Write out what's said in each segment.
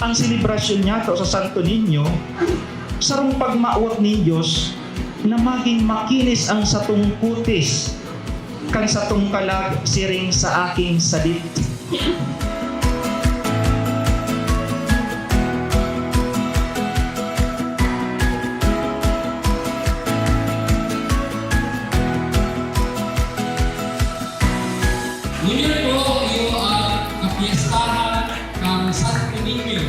ang selebrasyon niya to sa Santo Niño, sarong pagmaot ni Diyos na maging makinis ang satong kutis kan satong kalag siring sa aking sadit. Ngayon po yung kapiestahan ng Santo Niño.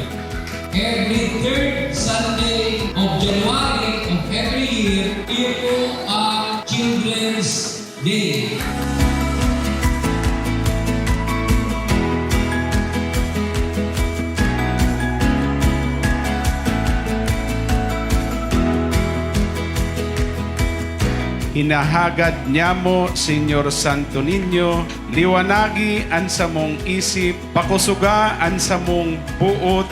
Every third Sunday of January of every year, yun po ang Children's Day. Hinahagad niya mo, Senyor Santo Niño, liwanagi ang samong isip, pakusuga ang samong buot,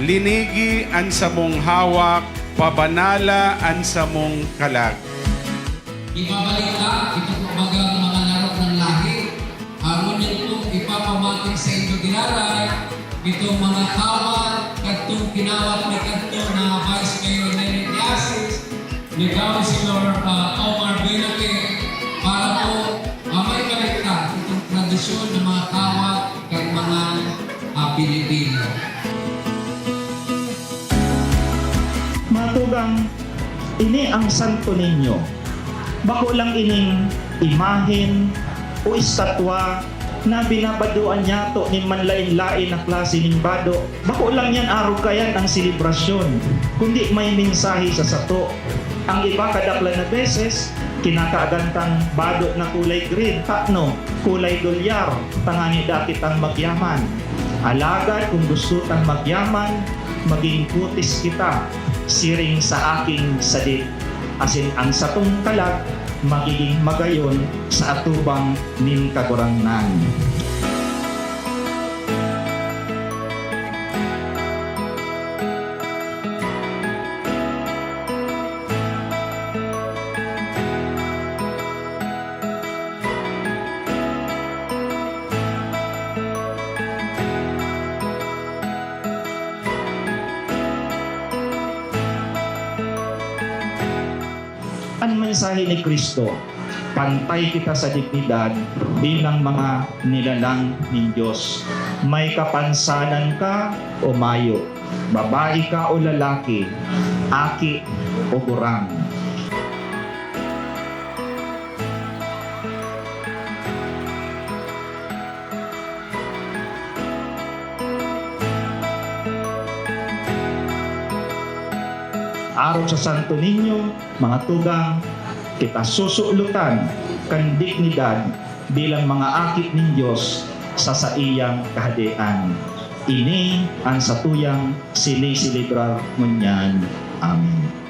linigi ang samong hawak, pabanala ang samong kalag. Ibabalik ka, ito po bagang mga larot ng lahi. Ngunit po ipapamatik sa inyo dinaray, itong mga kawat, katong kinawat ni kanto na Vice Mayor Lenny Diasis, ni Councilor Omar Binoque, para po may kaligtan itong tradisyon ng mga kawat at mga Pilipino. Matugang, ini ang Santo Niño. Bako lang ining imahen o estatwa na binabaduan niya to ni manlain-lain na klase ng bado. Bako lang yan araw kayan ang selebrasyon, kundi may mensahe sa sato. Ang iba kadaklan na beses, kinakaagantang bado na kulay green, takno, kulay dolyar, tangani dakit ang magyaman. Alagad kung gusto tang magyaman, maging putis kita, siring sa aking sadit. Asin ang satong kalag, magiging magayon sa atubang nin kagurangnan. Ang mensahe ni Kristo, pantay kita sa dignidad bilang mga nilalang ng Diyos. May kapansanan ka o mayo, babae ka o lalaki, aki o gurang. Araw sa Santo Niño, mga tugang, kita susulutan kan dignidad bilang mga akit ng Diyos sa saiyang kahadian. Ini ang satuyang sinisilibrar ngunyan. Amen.